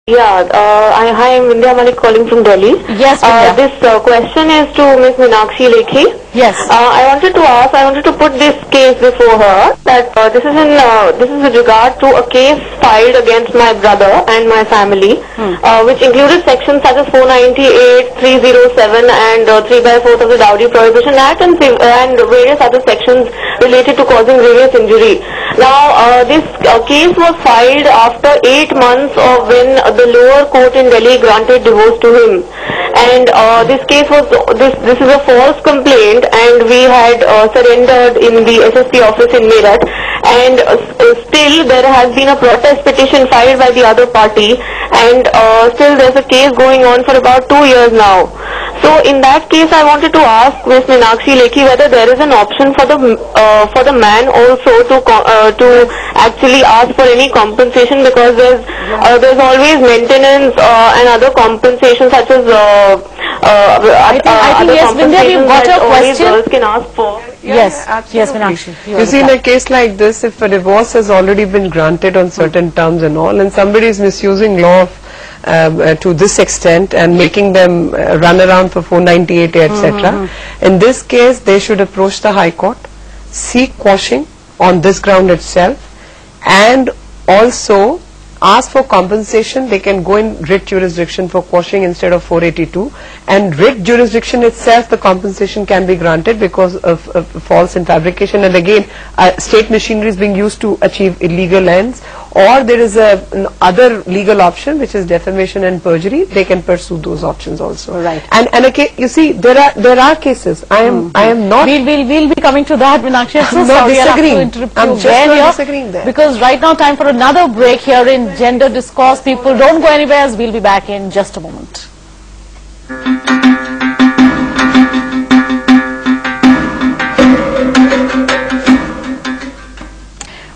Hi, I'm Vindhya Malik calling from Delhi. Yes, Vindhya. This question is to Ms. Meenakshi Lekhi. Yes. I wanted to put this case before her that this is with regard to a case filed against my brother and my family, which included sections such as 498, 307 and 3/4 of the Dowry Prohibition Act and various other sections related to causing grievous injury. Now, this case was filed after 8 months of when the lower court in Delhi granted divorce to him. And this case was, this is a false complaint, and we had surrendered in the SSP office in Meerut, and still there has been a protest petition filed by the other party, and still there's a case going on for about 2 years now. So in that case, I wanted to ask Ms. Meenakshi Lekhi whether there is an option for the man also to actually ask for any compensation, because there's always maintenance and other compensations such as I think yes, Vindhya, we've got your question. Girls can ask for. Yes, yes, Meenakshi. You see, in a case like this, if a divorce has already been granted on certain terms and all, and somebody is misusing law to this extent and making them run around for 498 etc. In this case, they should approach the High Court, seek quashing on this ground itself, and also ask for compensation. They can go in writ jurisdiction for quashing instead of 482, and writ jurisdiction itself the compensation can be granted because of false and fabrication, and again state machinery is being used to achieve illegal ends, or there is an other legal option which is defamation and perjury. They can pursue those options also. Right. And okay, you see, there are cases. I am not. We'll be coming to that, Meenakshi. I'm so I'm not sorry disagreeing. I have to interrupt I'm you just again not here, disagreeing there. because right now time for another break here in Gender Discourse. People, don't go anywhere, as we'll be back in just a moment.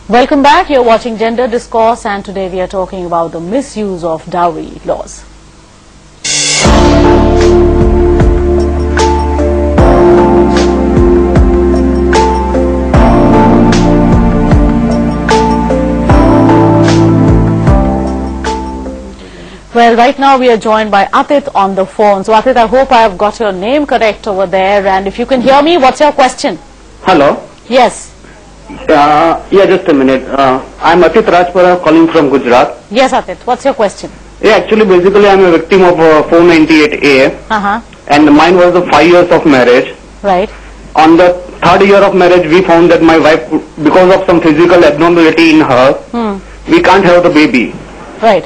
Welcome back. You're watching Gender Discourse, and today we are talking about the misuse of dowry laws. Well, right now we are joined by Atit on the phone. So Atit, I hope I have got your name correct over there, and if you can hear me, what's your question? Hello. Yes. Yeah, just a minute. I'm Atit Rajpara calling from Gujarat. Yes, Atit, what's your question? Yeah, actually, basically, I'm a victim of 498A, and mine was the 5 years of marriage. Right. On the 3rd year of marriage, we found that my wife, because of some physical abnormality in her, we can't have the baby. Right.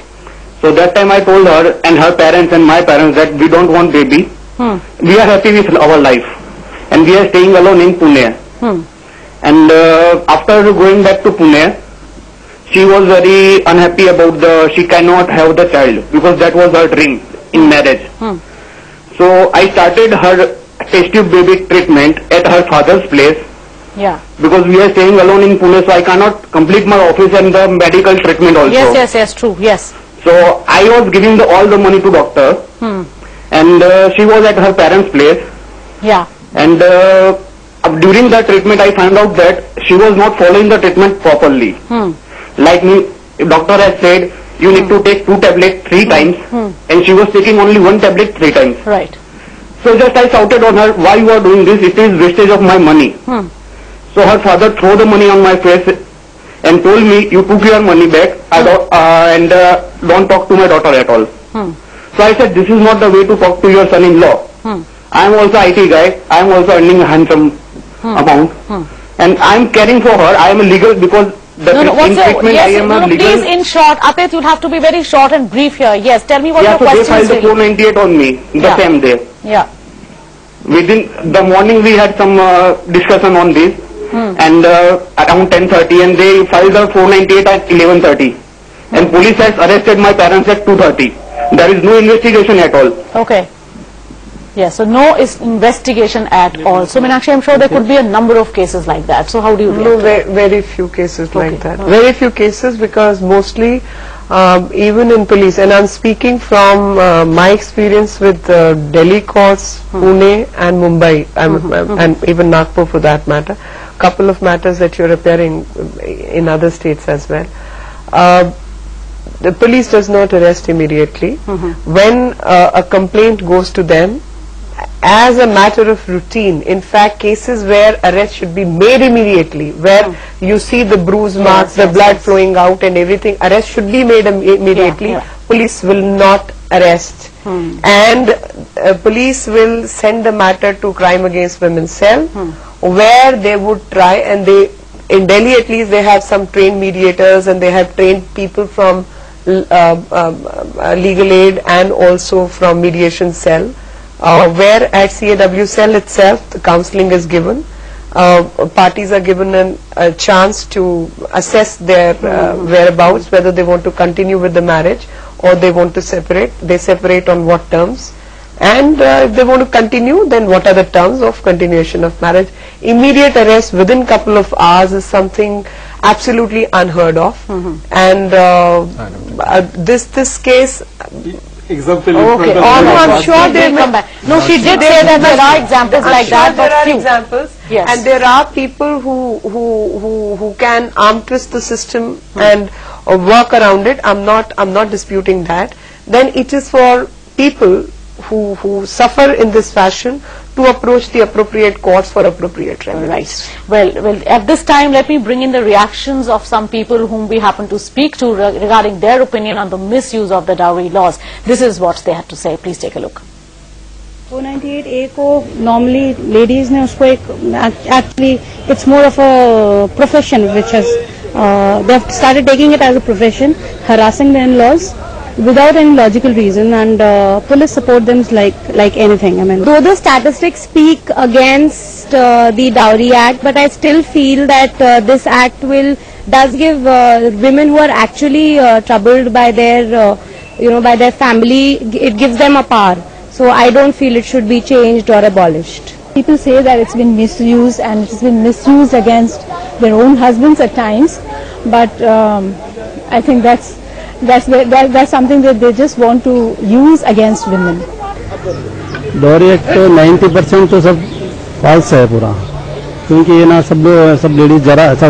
So that time I told her and her parents and my parents that we don't want baby. We are happy with our life, and we are staying alone in Pune. And after going back to Pune, she was very unhappy about she cannot have the child because that was her dream in marriage. So I started her test tube baby treatment at her father's place. Yeah. Because we are staying alone in Pune, so I cannot complete my office and the medical treatment also. Yes, true, yes. So I was giving all the money to doctor, and she was at her parents' place. Yeah. And during the treatment, I found out that she was not following the treatment properly. Like me, doctor has said, you need to take 2 tablets 3 times, and she was taking only 1 tablet 3 times. Right. So just I shouted on her, why you are doing this? It is wastage of my money. So her father threw the money on my face and told me, you took your money back, don't talk to my daughter at all. So I said, this is not the way to talk to your son-in-law. I am also IT guy, I am also earning a handsome amount, and I am caring for her. I am legal because the treatment I am legal. Please, in short, Atit, you'll have to be very short and brief here. Yes, tell me what your so question is. They filed the 498 on me the same day. Yeah. Within the morning we had some discussion on this, and around 10:30, and they filed the 498 at 11:30, and police has arrested my parents at 2:30. There is no investigation at all. Okay. Yes, so no investigation at all. So Meenakshi, I'm sure there could be a number of cases like that. So how do you react? No, very few cases like that. Very few cases, because mostly even in police, and I'm speaking from my experience with Delhi courts, Pune and Mumbai, and even Nagpur for that matter, couple of matters that you're appearing in other states as well. the police does not arrest immediately. When a complaint goes to them, as a matter of routine, in fact, cases where arrest should be made immediately, where you see the bruise marks, the blood flowing out and everything, arrest should be made immediately. Police will not arrest. And police will send the matter to Crime Against Women Cell, where they would try, and they, in Delhi at least, they have some trained mediators and they have trained people from legal aid and also from mediation cell. Where at CAW cell itself the counseling is given, parties are given a chance to assess their whereabouts, whether they want to continue with the marriage or they want to separate. They separate on what terms, and if they want to continue, then what are the terms of continuation of marriage. Immediate arrest within couple of hours is something absolutely unheard of, and this case. Example. Okay. I'm sure they come back. No, she did say that there are examples like that, but there are few. examples, Yes. and there are people who can arm twist the system and work around it. I'm not disputing that. Then it is for people who suffer in this fashion to approach the appropriate courts for appropriate remedies. Right. Well, at this time, let me bring in the reactions of some people whom we happen to speak to regarding their opinion on the misuse of the dowry laws. This is what they had to say. Please take a look. 498A को normally ladies ने उसको एक actually it's more of a profession which has they've started taking it as a profession, harassing the in-laws without any logical reason, and police support them like anything. I mean, though the statistics speak against the Dowry Act, but I still feel that this act does give women who are actually troubled by their by their family, it gives them a power. So I don't feel it should be changed or abolished. People say that it's been misused, and it's been misused against their own husbands at times, but I think that's something that they just want to use against women. Dowry act 90% तो सब false है पूरा, क्योंकि ये ना सब ladies जरा ऐसा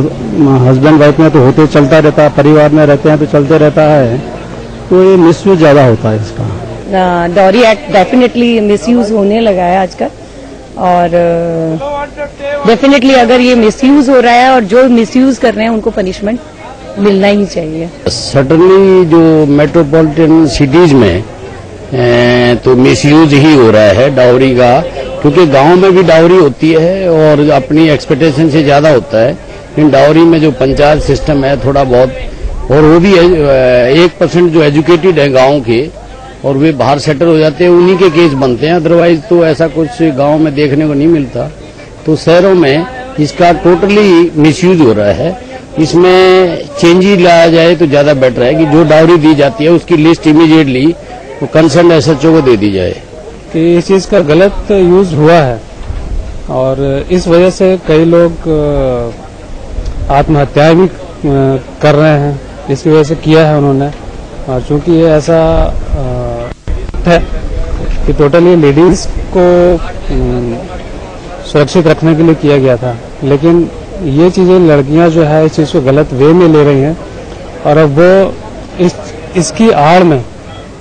हस्बैंड वाइफ में तो होते चलता रहता है, परिवार में रहते हैं तो चलते रहता है, तो ये मिसयूज ज्यादा होता है इसका. डॉरी एक्ट डेफिनेटली मिसयूज होने लगा है आजकल, और डेफिनेटली अगर ये मिसयूज हो रहा है और जो मिसयूज कर रहे हैं उनको पनिशमेंट मिलना ही चाहिए. सडनली जो मेट्रोपॉलिटन सिटीज में तो मिसयूज ही हो रहा है डाउरी का, क्योंकि गांव में भी डाउरी होती है और अपनी एक्सपेक्टेशन से ज्यादा होता है. लेकिन डाउरी में जो पंचायत सिस्टम है थोड़ा बहुत, और वो भी 1% जो एजुकेटेड है गांव के और वे बाहर सेटल हो जाते हैं, उन्हीं के केस बनते हैं. अदरवाइज तो ऐसा कुछ गांव में देखने को नहीं मिलता. तो शहरों में इसका टोटली मिसयूज हो रहा है. इसमें चेंजेस लाया जाए तो ज्यादा बेटर है कि जो डाउरी दी जाती है उसकी लिस्ट इमीडिएटली कंसर्न एसएचओ को दे दी जाए. कि इस चीज का गलत यूज हुआ है और इस वजह से कई लोग आत्महत्याएं भी कर रहे हैं. इसकी वजह से किया है उन्होंने, और चूंकि ये ऐसा है कि टोटली लेडीज को सुरक्षित रखने के लिए किया गया था, लेकिन ये चीजें लड़कियां जो है इस चीज को गलत वे में ले रही हैं और अब वो इसकी आड़ में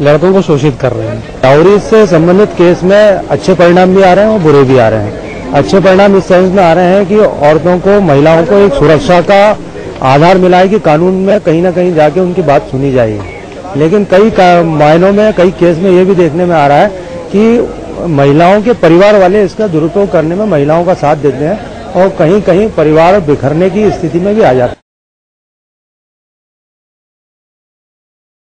लड़कों को शोषित कर रहे हैं. डाउरी से संबंधित केस में अच्छे परिणाम भी आ रहे हैं और बुरे भी आ रहे हैं. अच्छे परिणाम इस सेंस में आ रहे हैं कि औरतों को, महिलाओं को एक सुरक्षा का आधार मिला है कि कानून में कहीं ना कहीं जाके उनकी बात सुनी जाएगी. लेकिन कई मायनों में, कई केस में ये भी देखने में आ रहा है कि महिलाओं के परिवार वाले इसका दुरुपयोग करने में महिलाओं का साथ देते हैं और कहीं कहीं परिवार बिखरने की स्थिति में भी आ जाते हैं.